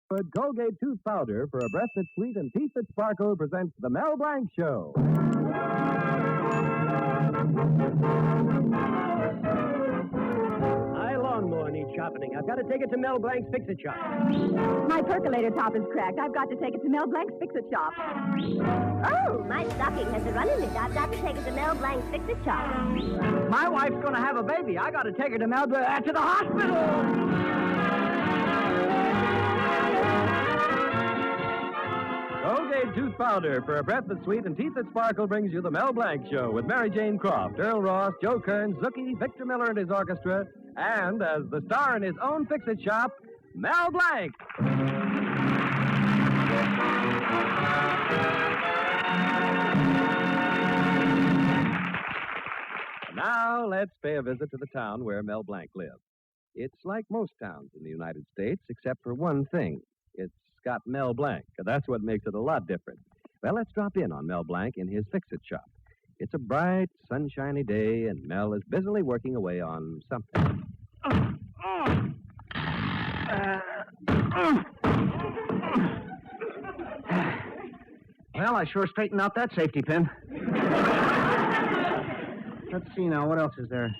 Good Colgate tooth powder for a breath that's sweet and teeth that sparkle presents the Mel Blanc Show. My lawnmower needs sharpening. I've got to take it to Mel Blanc's Fix-It Shop. My percolator top is cracked. I've got to take it to Mel Blanc's Fix-It Shop. Oh, my stocking has a run in it. I've got to take it to Mel Blanc's Fix-It Shop. My wife's going to have a baby. I got to take her to Mel Blanc to the hospital. Colgate tooth powder for a breath that's sweet and teeth that sparkle brings you the Mel Blanc Show with Mary Jane Croft, Earl Ross, Joe Kern, Zookie, Victor Miller and his orchestra, and as the star in his own Fix-It Shop, Mel Blanc. Now let's pay a visit to the town where Mel Blanc lives. It's like most towns in the United States, except for one thing. It's got Mel Blanc. That's what makes it a lot different. Well, let's drop in on Mel Blanc in his Fix-It Shop. It's a bright, sunshiny day, and Mel is busily working away on something. Well, I sure straightened out that safety pin. Let's see now, what else is there?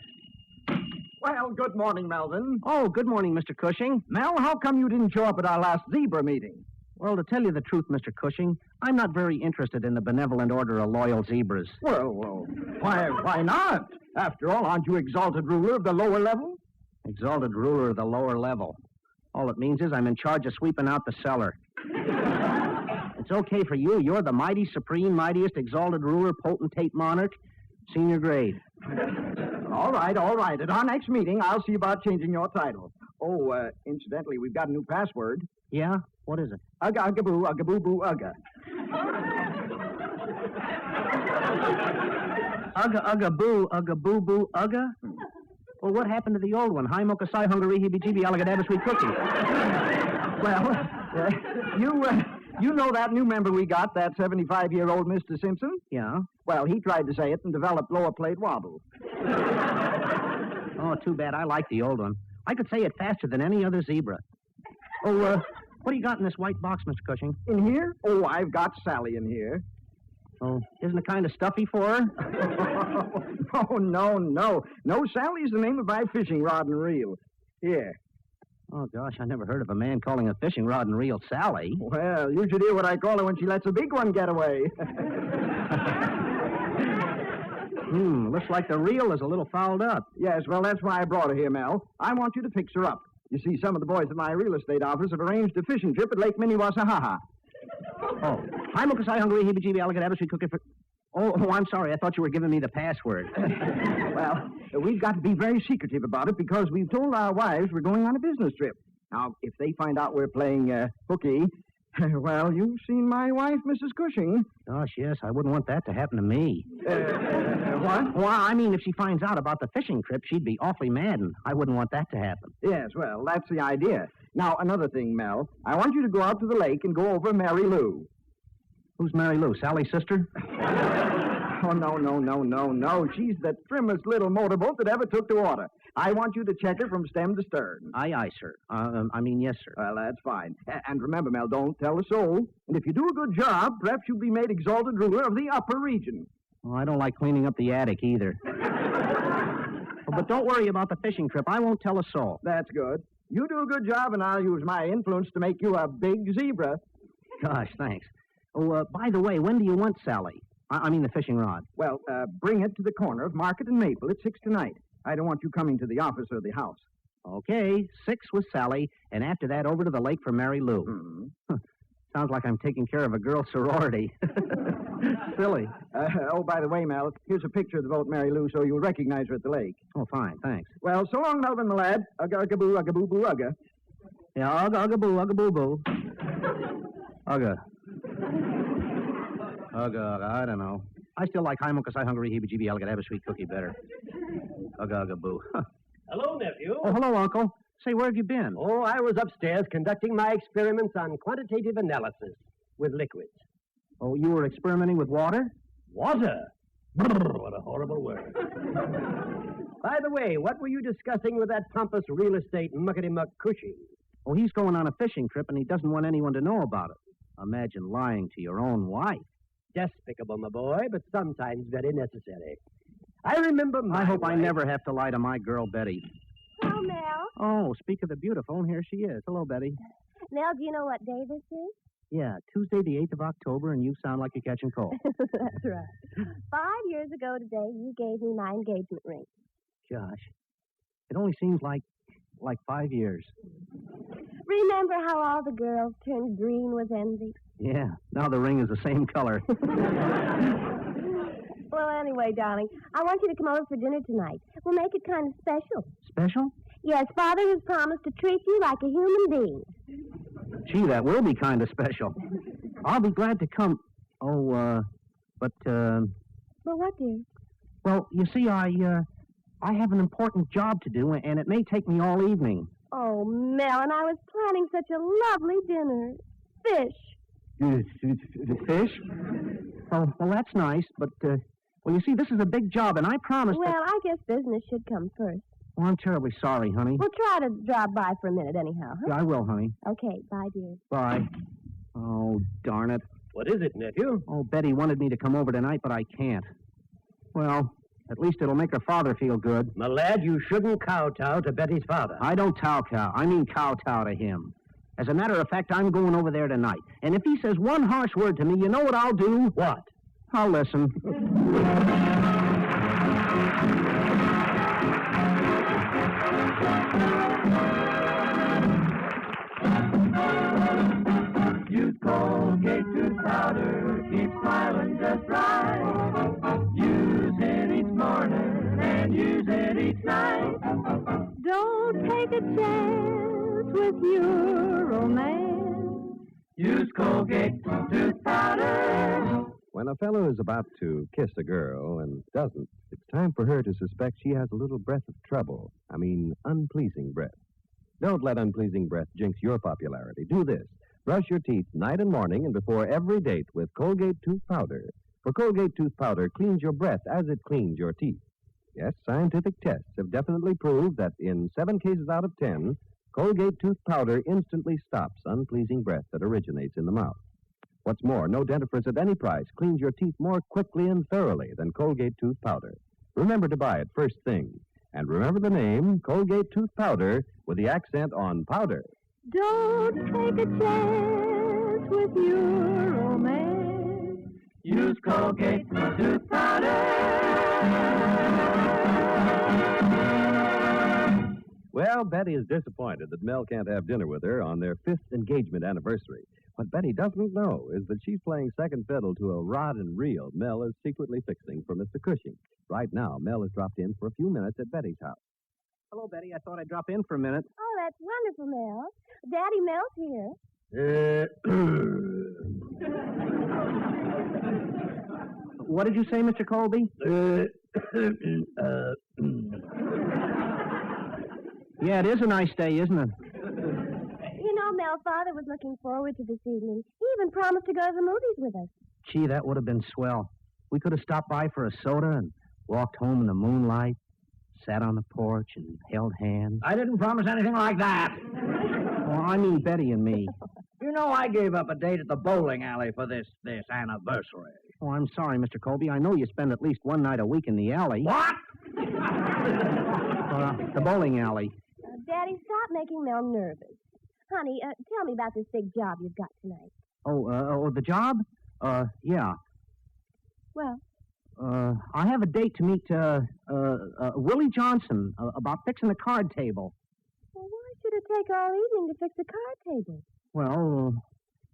Well, good morning, Melvin. Oh, good morning, Mr. Cushing. Mel, how come you didn't show up at our last zebra meeting? Well, to tell you the truth, Mr. Cushing, I'm not very interested in the benevolent order of loyal zebras. Well, why not? After all, aren't you exalted ruler of the lower level? Exalted ruler of the lower level. All it means is I'm in charge of sweeping out the cellar. It's okay for you. You're the mighty, supreme, mightiest, exalted ruler, potentate monarch, senior grade. All right. At our next meeting, I'll see about changing your title. Oh, incidentally, we've got a new password. Yeah? What is it? Ugga, ugga, boo, ugga, boo, boo, ugga. Ugga, boo, boo, ugga? Well, what happened to the old one? Hi, mocha, si, hungary, heebie-jeebie, alligator, sweet cookie. Well, you know that new member we got, that 75-year-old Mr. Simpson? Yeah? Well, he tried to say it and developed lower plate wobble. Oh, too bad. I like the old one. I could say it faster than any other zebra. Oh, what do you got in this white box, Mr. Cushing? In here? Oh, I've got Sally in here. Oh, isn't it kind of stuffy for her? Oh, no. No, Sally's the name of my fishing rod and reel. Here. Oh, gosh, I never heard of a man calling a fishing rod and reel Sally. Well, you should hear what I call her when she lets a big one get away. Looks like the reel is a little fouled up. Yes, well, that's why I brought her here, Mel. I want you to fix her up. You see, some of the boys at my real estate office have arranged a fishing trip at Lake Minnewasahaha. Oh, hi, mocha, si, hungry, heebie-jeebie, alligator, sweet cookie for... Oh, I'm sorry. I thought you were giving me the password. Well, we've got to be very secretive about it because we've told our wives we're going on a business trip. Now, if they find out we're playing hooky, well, you've seen my wife, Mrs. Cushing. Gosh, yes, I wouldn't want that to happen to me. What? Well, I mean, if she finds out about the fishing trip, she'd be awfully mad, and I wouldn't want that to happen. Yes, well, that's the idea. Now, another thing, Mel. I want you to go out to the lake and go over Mary Lou. Who's Mary Lou? Sally's sister? Oh, no. She's the trimmest little motorboat that ever took to water. I want you to check her from stem to stern. Aye, sir. Yes, sir. Well, that's fine. And remember, Mel, don't tell a soul. And if you do a good job, perhaps you'll be made exalted ruler of the upper region. Well, I don't like cleaning up the attic either. But don't worry about the fishing trip. I won't tell a soul. That's good. You do a good job, and I'll use my influence to make you a big zebra. Gosh, thanks. Oh, by the way, when do you want Sally? I mean the fishing rod. Well, bring it to the corner of Market and Maple at 6 tonight. I don't want you coming to the office or the house. Okay, 6 with Sally, and after that over to the lake for Mary Lou. Mm-hmm. Sounds like I'm taking care of a girl sorority. Silly. Oh, by the way, Mel, here's a picture of the boat Mary Lou so you'll recognize her at the lake. Oh, fine, thanks. Well, so long, Melvin, my lad. Ugga, ugga, boo, ugga, boo, boo, ugga. Yeah, ugga, ugga, boo, ugga, boo, boo. Ugga. Ugga, I don't know. I still like hi, mocha, si, hungry, heebie-jeebie, alligator, sweet cookie better. Ugga, ugga, boo. Hello, nephew. Oh, hello, Uncle. Say, where have you been? Oh, I was upstairs conducting my experiments on quantitative analysis with liquids. Oh, you were experimenting with water? Water? Brrr, what a horrible word. By the way, what were you discussing with that pompous real estate muckety-muck Cushing? Oh, he's going on a fishing trip, and he doesn't want anyone to know about it. Imagine lying to your own wife. Despicable, my boy, but sometimes very necessary. I remember my I hope I wife- never have to lie to my girl, Betty. Hello, Mel. Oh, speak of the beautiful, and here she is. Hello, Betty. Mel, do you know what day this is? Yeah, Tuesday the 8th of October, and you sound like you're catching cold. That's right. 5 years ago today, you gave me my engagement ring. Gosh, it only seems like 5 years. Remember how all the girls turned green with envy? Yeah, now the ring is the same color. Well, anyway, darling, I want you to come over for dinner tonight. We'll make it kind of special. Special? Yes, Father has promised to treat you like a human being. Gee, that will be kind of special. I'll be glad to come. Oh, but, Well, what, dear? well, you see, I have an important job to do, and it may take me all evening. Oh, Mel, and I was planning such a lovely dinner. Fish. Fish? Oh, well, that's nice, but, well, you see, this is a big job, and I promised Well, that... I guess business should come first. Oh, I'm terribly sorry, honey. We'll try to drop by for a minute anyhow, huh? Yeah, I will, honey. Okay, bye, dear. Bye. Oh, darn it. What is it, nephew? Oh, Betty wanted me to come over tonight, but I can't. Well, at least it'll make her father feel good. My lad, you shouldn't kowtow to Betty's father. I don't kowtow. I mean kowtow to him. As a matter of fact, I'm going over there tonight. And if he says one harsh word to me, you know what I'll do? What? I'll listen. Use Colgate tooth powder, keep smiling just right. Use it each morning and use it each night. Don't take a chance with your romance. Use Colgate tooth powder. When a fellow is about to kiss a girl and doesn't, it's time for her to suspect she has a little breath of trouble. I mean, unpleasing breath. Don't let unpleasing breath jinx your popularity. Do this. Brush your teeth night and morning and before every date with Colgate tooth powder. For Colgate tooth powder cleans your breath as it cleans your teeth. Yes, scientific tests have definitely proved that in 7 cases out of 10, Colgate tooth powder instantly stops unpleasing breath that originates in the mouth. What's more, no dentifrice at any price cleans your teeth more quickly and thoroughly than Colgate tooth powder. Remember to buy it first thing. And remember the name, Colgate tooth powder, with the accent on powder. Don't take a chance with your romance. Use Colgate tooth powder. Well, Betty is disappointed that Mel can't have dinner with her on their 5th engagement anniversary. What Betty doesn't know is that she's playing second fiddle to a rod and reel Mel is secretly fixing for Mr. Cushing. Right now, Mel has dropped in for a few minutes at Betty's house. Hello, Betty. I thought I'd drop in for a minute. Oh, that's wonderful, Mel. Daddy Mel's here. What did you say, Mr. Colby? Yeah, it is a nice day, isn't it? You know, Mel, Father was looking forward to this evening. He even promised to go to the movies with us. Gee, that would have been swell. We could have stopped by for a soda and walked home in the moonlight, sat on the porch and held hands. I didn't promise anything like that. Well, I mean Betty and me. You know, I gave up a date at the bowling alley for this anniversary. Oh, I'm sorry, Mr. Colby. I know you spend at least one night a week in the alley. What? The bowling alley. Daddy, stop making Mel nervous. Honey, tell me about this big job you've got tonight. Oh, the job? Yeah. Well, I have a date to meet, Willie Johnson about fixing the card table. well, why should it take all evening to fix a card table? Well,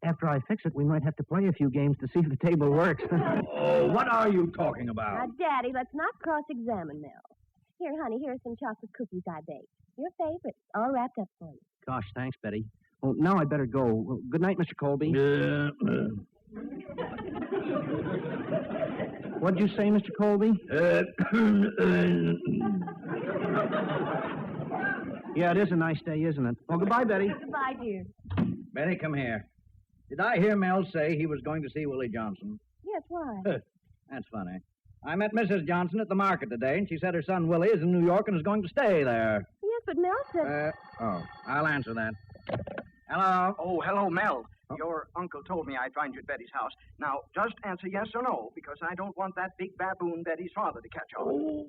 after I fix it, we might have to play a few games to see if the table works. Oh, what are you talking about? Now, Daddy, let's not cross-examine Mel. Here, honey, here are some chocolate cookies I baked. Your favorite, all wrapped up for you. Gosh, thanks, Betty. Well, now I'd better go. Well, good night, Mr. Colby. What'd you say, Mr. Colby? Yeah, it is a nice day, isn't it? Well, goodbye, Betty. Goodbye, dear. Betty, come here. Did I hear Mel say he was going to see Willie Johnson? Yes, why? That's funny. I met Mrs. Johnson at the market today, and she said her son Willie is in New York and is going to stay there. Yes, but Mel said... I'll answer that. Hello? Oh, hello, Mel. Your uncle told me I'd find you at Betty's house. Now, just answer yes or no, because I don't want that big baboon Betty's father to catch on. Oh,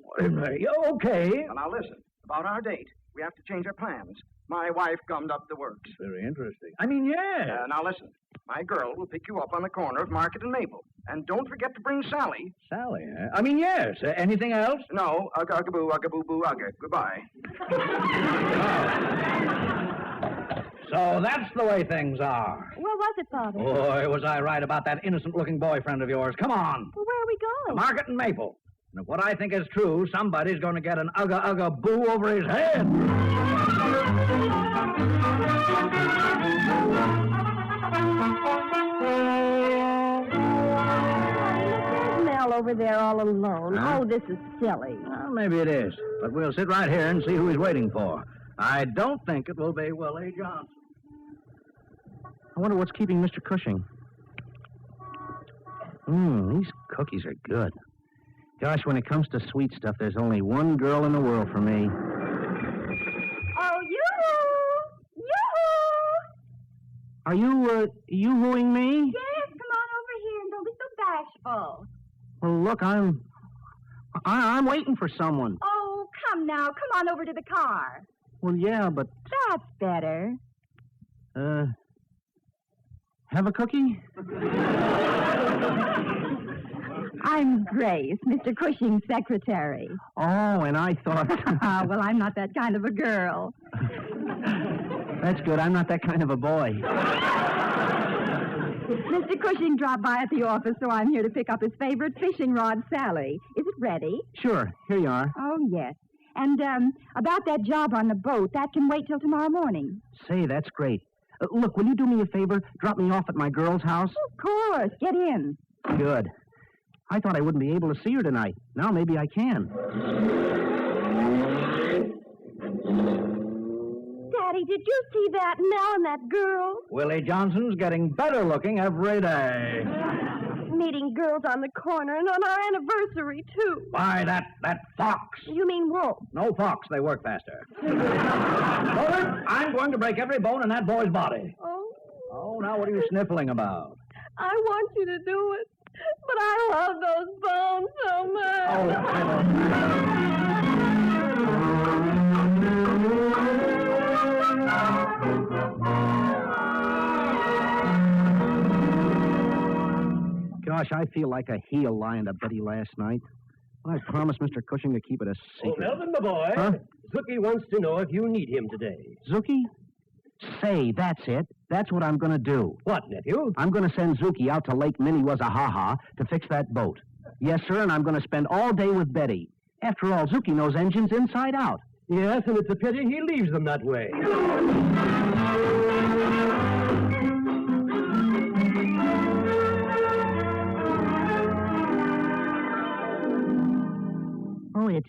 okay. Well, now listen, about our date, we have to change our plans. My wife gummed up the works. Very interesting. I mean, yeah. Now listen, my girl will pick you up on the corner of Market and Maple. And don't forget to bring Sally. Sally, huh? I mean, yes. Anything else? No, ugga-ugga-boo, ugga-boo-boo, ugga. Goodbye. So that's the way things are. What was it, Father? Boy, was I right about that innocent-looking boyfriend of yours. Come on. Well, where are we The going? Market and Maple. And if what I think is true, somebody's going to get an ugga-ugga-boo over his head. There's Mel over there all alone. Huh? Oh, this is silly. Well, maybe it is. But we'll sit right here and see who he's waiting for. I don't think it will be Willie Johnson. I wonder what's keeping Mr. Cushing. These cookies are good. Gosh, when it comes to sweet stuff, there's only one girl in the world for me. Oh, yoo-hoo! Yoo-hoo! Are you, yoo-hooing me? Yes, come on over here and don't be so bashful. Well, look, I'm waiting for someone. Oh, come now. Come on over to the car. Well, yeah, but, That's better. have a cookie? I'm Grace, Mr. Cushing's secretary. Oh, and I thought... Well, I'm not that kind of a girl. That's good. I'm not that kind of a boy. Mr. Cushing dropped by at the office, so I'm here to pick up his favorite fishing rod, Sally. Is it ready? Sure, here you are. Oh, yes. And, about that job on the boat, that can wait till tomorrow morning. Say, that's great. Look, will you do me a favor? Drop me off at my girl's house? Of course. Get in. Good. I thought I wouldn't be able to see her tonight. Now maybe I can. Daddy, did you see that Mel and that girl? Willie Johnson's getting better looking every day. Meeting girls on the corner and on our anniversary, too. Why, that fox. You mean Wolf? No fox, they work faster. Mother, I'm going to break every bone in that boy's body. Oh, Oh, now what are you sniffling about? I want you to do it. But I love those bones so much. Gosh, I feel like a heel lying to Betty last night. I promised Mr. Cushing to keep it a Oh, secret. Melvin, my boy. Huh? Zookie wants to know if you need him today. Zuki? Say, that's it. That's what I'm going to do. What, nephew? I'm going to send Zuki out to Lake Minnewasahaha to fix that boat. Yes, sir, and I'm going to spend all day with Betty. After all, Zuki knows engines inside out. Yes, and it's a pity he leaves them that way. Oh, it's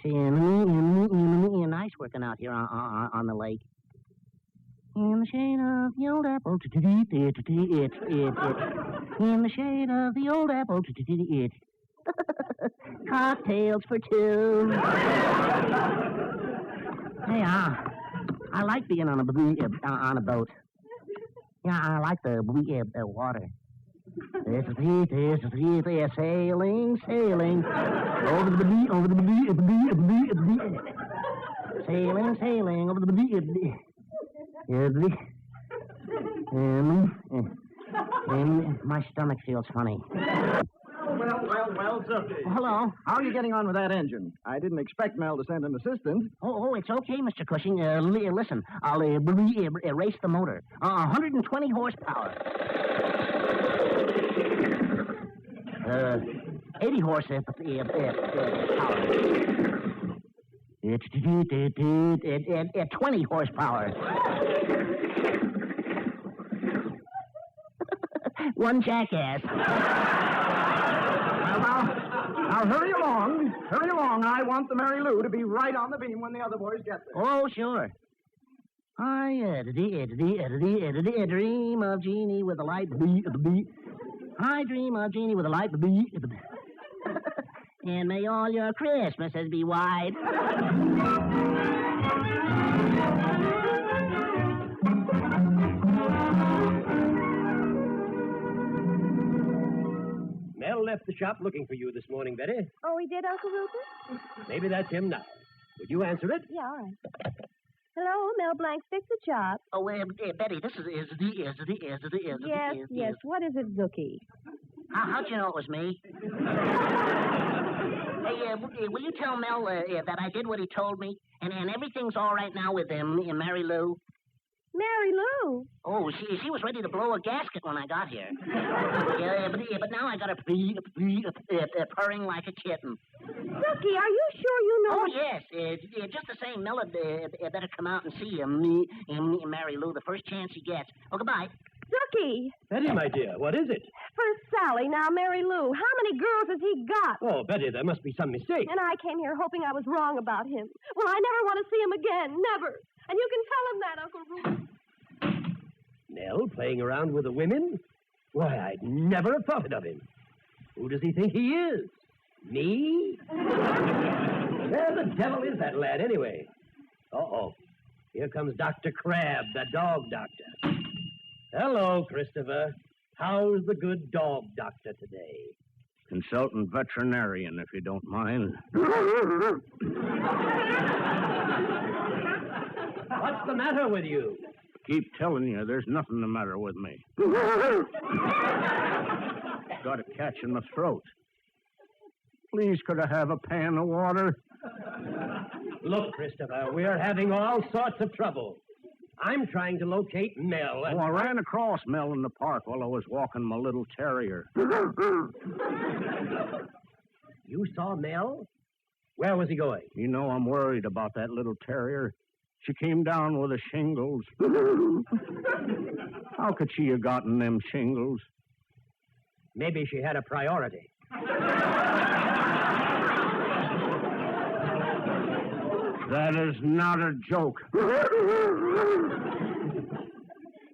nice working out here on the lake. In the shade of the old apple, in the shade of the old apple, cocktails for two. Hey, I like being on a boat. Yeah, I like the water. Sailing over the sailing over the and my stomach feels funny. Well, Sophie. Hello. How are you getting on with that engine? I didn't expect Mel to send an assistant. Oh, it's okay, Mr. Cushing. Listen, I'll erase the motor. 120 horsepower. 80 horsepower. At 20 horsepower. One jackass. Now, hurry along. Hurry along. I want the Mary Lou to be right on the beam when the other boys get there. Oh, sure. I dream of Jeannie with a light. I dream of Jeannie with a light. And may all your Christmases be white. left the shop looking for you this morning, Betty. Oh, he did, Uncle Rupert? Maybe that's him now. Would you answer it? Yeah, all right. Hello, Mel Blanc, fix the chop. Oh, Betty, this is Yes. What is it, Zookie? How'd you know it was me? Hey, will you tell Mel that I did what he told me? And everything's all right now with Mary Lou? Mary Lou? Oh, she was ready to blow a gasket when I got here. But now I got her purring like a kitten. Zookie, are you sure you know? Oh, yes. Just the same, Mel better come out and see me and Mary Lou the first chance he gets. Oh, goodbye. Zookie! Betty, my dear, what is it? First Sally, now Mary Lou. How many girls has he got? Oh, Betty, there must be some mistake. And I came here hoping I was wrong about him. Well, I never want to see him again. Never. And you can tell him that, Uncle Rupert. Nell playing around with the women? Why, I'd never have thought it of him. Who does he think he is? Me? Where the devil is that lad, anyway? Uh-oh. Here comes Dr. Crab, the dog doctor. Hello, Christopher. How's the good dog doctor today? Consultant veterinarian, if you don't mind. What's the matter with you? Keep telling you there's nothing the matter with me. Got a catch in my throat. Please, could I have a pan of water? Look, Christopher, we're having all sorts of trouble. I'm trying to locate Mel. Oh, I ran across Mel in the park while I was walking my little terrier. You saw Mel? Where was he going? You know, I'm worried about that little terrier. She came down with the shingles. How could she have gotten them shingles? Maybe she had a priority. That is not a joke.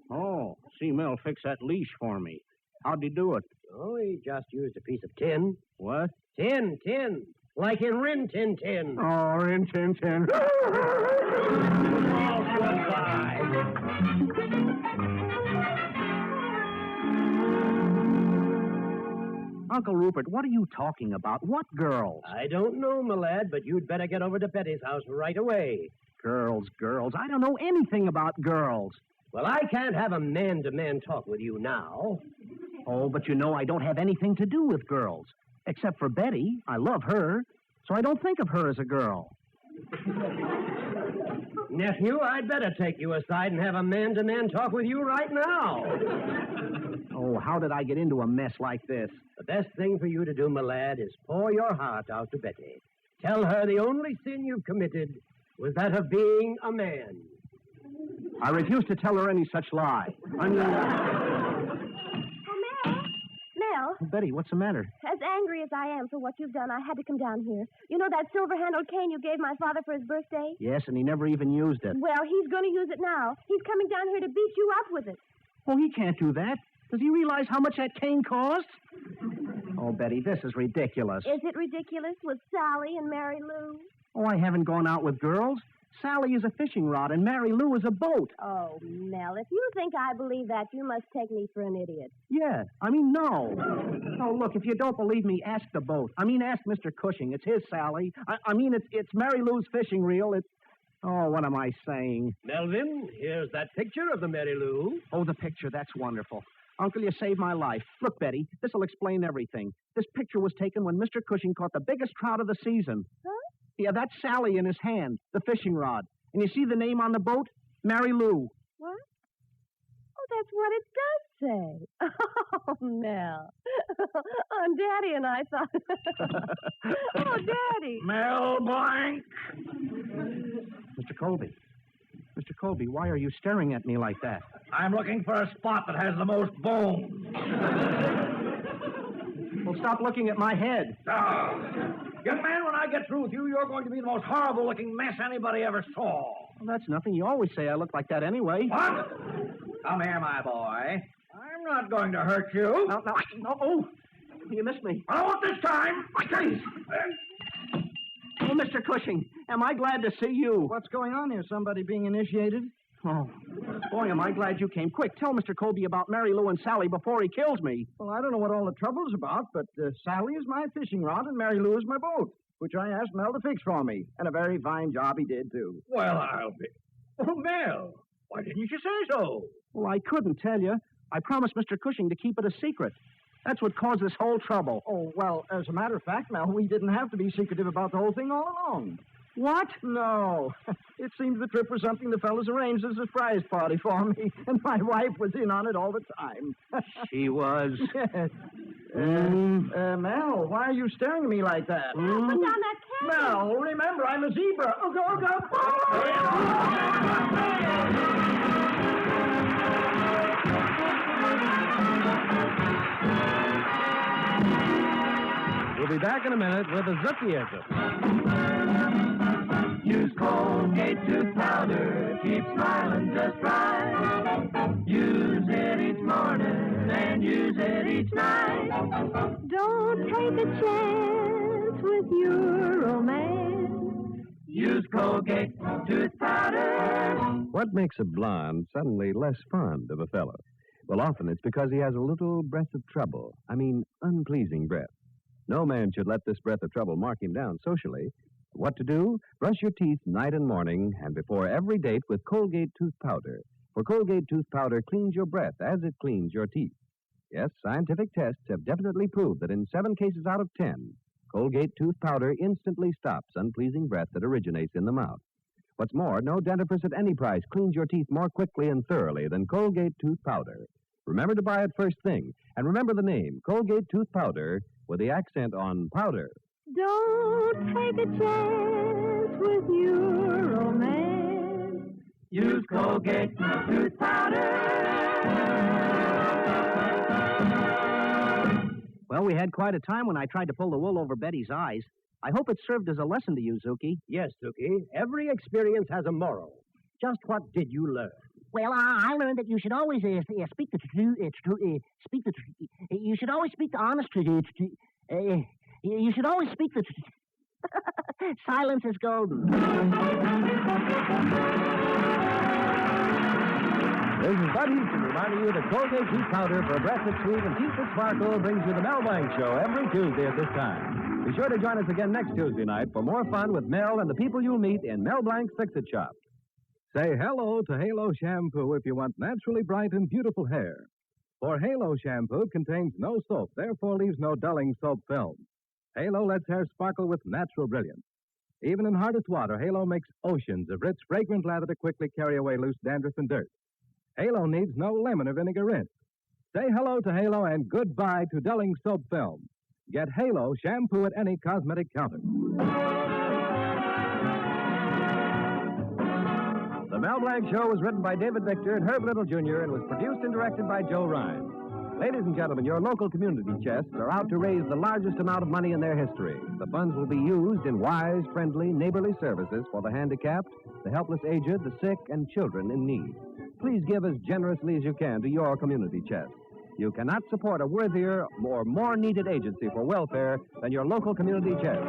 Oh, see Mel fix that leash for me. How'd he do it? Oh, he just used a piece of tin. What? Tin. Like in Rin Tin Tin. Oh, Rin Tin Tin. Oh, goodbye. Uncle Rupert, what are you talking about? What girls? I don't know, my lad, but you'd better get over to Betty's house right away. Girls. I don't know anything about girls. Well, I can't have a man-to-man talk with you now. Oh, but you know I don't have anything to do with girls. Except for Betty. I love her, so I don't think of her as a girl. Nephew, I'd better take you aside and have a man-to-man talk with you right now. Oh, how did I get into a mess like this? The best thing for you to do, my lad, is pour your heart out to Betty. Tell her the only sin you've committed was that of being a man. I refuse to tell her any such lie. Mel, Betty, what's the matter? as angry as I am for what you've done, I had to come down here. You know that silver-handled cane you gave my father for his birthday? Yes, and he never even used it. Well, he's going to use it now. He's coming down here to beat you up with it. Oh, he can't do that. Does he realize how much that cane costs? Oh, Betty, this is ridiculous. Is it ridiculous with Sally and Mary Lou? Oh, I haven't gone out with girls. Sally is a fishing rod and Mary Lou is a boat. Oh, Mel, if you think I believe that, you must take me for an idiot. Yeah, no. Oh, look, if you don't believe me, ask the boat. Ask Mr. Cushing. It's his Sally. It's Mary Lou's fishing reel. Oh, what am I saying? Melvin, here's that picture of the Mary Lou. Oh, the picture. That's wonderful. Uncle, you saved my life. Look, Betty, this'll explain everything. This picture was taken when Mr. Cushing caught the biggest trout of the season. Huh? Yeah, that's Sally in his hand, the fishing rod. And you see the name on the boat? Mary Lou. What? Oh, that's what it does say. Oh, Mel. Oh, Daddy and I thought... Oh, Daddy. Mel Blanc. Mr. Colby, why are you staring at me like that? I'm looking for a spot that has the most bone. Well, stop looking at my head. Oh. Young man, when I get through with you, you're going to be the most horrible-looking mess anybody ever saw. Well, that's nothing. You always say I look like that anyway. What? Come here, my boy. I'm not going to hurt you. No. Oh, you missed me. I won't this time. Please. Oh, Mr. Cushing, am I glad to see you? What's going on here? Somebody being initiated? Oh, boy, am I glad you came. Quick, tell Mr. Colby about Mary Lou and Sally before he kills me. Well, I don't know what all the trouble's about, but Sally is my fishing rod and Mary Lou is my boat, which I asked Mel to fix for me. And a very fine job he did, too. Well, I'll be... Oh, Mel, why didn't you say so? Well, I couldn't tell you. I promised Mr. Cushing to keep it a secret. That's what caused this whole trouble. Oh, well, as a matter of fact, Mel, we didn't have to be secretive about the whole thing all along. What? No. It seems the trip was something the fellas arranged as a surprise party for me, and my wife was in on it all the time. She was. Yes. Mel, why are you staring at me like that? Put down that can. Mel, remember, I'm a zebra. Oh, go. We'll be back in a minute with a Zookie-ism. Use Colgate tooth powder, keep smiling just right. Use it each morning and use it each night. Don't take a chance with your romance. Use Colgate tooth powder. What makes a blonde suddenly less fond of a fellow? Well, often it's because he has a little breath of trouble. I mean, unpleasing breath. No man should let this breath of trouble mark him down socially. What to do? Brush your teeth night and morning and before every date with Colgate tooth powder. For Colgate tooth powder cleans your breath as it cleans your teeth. Yes, scientific tests have definitely proved that in 7 cases out of 10, Colgate tooth powder instantly stops unpleasing breath that originates in the mouth. What's more, no dentifrice at any price cleans your teeth more quickly and thoroughly than Colgate tooth powder. Remember to buy it first thing, and remember the name, Colgate tooth powder, with the accent on powder. Don't take a chance with your romance. Use Colgate tooth powder. Well, we had quite a time when I tried to pull the wool over Betty's eyes. I hope it served as a lesson to you, Zuki. Yes, Tookie. Every experience has a moral. Just what did you learn? Well, I learned that you should always speak the truth. You should always speak the honest truth. You should always speak the truth. Silence is golden. This is Bud Houston reminding you that Colgate tooth powder for a breath that's sweet and teeth that sparkle brings you the Mel Blanc Show every Tuesday at this time. Be sure to join us again next Tuesday night for more fun with Mel and the people you'll meet in Mel Blanc's Fix-It Shop. Say hello to Halo Shampoo if you want naturally bright and beautiful hair. For Halo Shampoo contains no soap, therefore leaves no dulling soap film. Halo lets hair sparkle with natural brilliance. Even in hardest water, Halo makes oceans of rich, fragrant lather to quickly carry away loose dandruff and dirt. Halo needs no lemon or vinegar rinse. Say hello to Halo and goodbye to dulling soap film. Get Halo Shampoo at any cosmetic counter. The Mel Blanc Show was written by David Victor and Herb Little Jr. and was produced and directed by Joe Ryan. Ladies and gentlemen, your local community chests are out to raise the largest amount of money in their history. The funds will be used in wise, friendly, neighborly services for the handicapped, the helpless aged, the sick, and children in need. Please give as generously as you can to your community chest. You cannot support a worthier or more needed agency for welfare than your local community chest.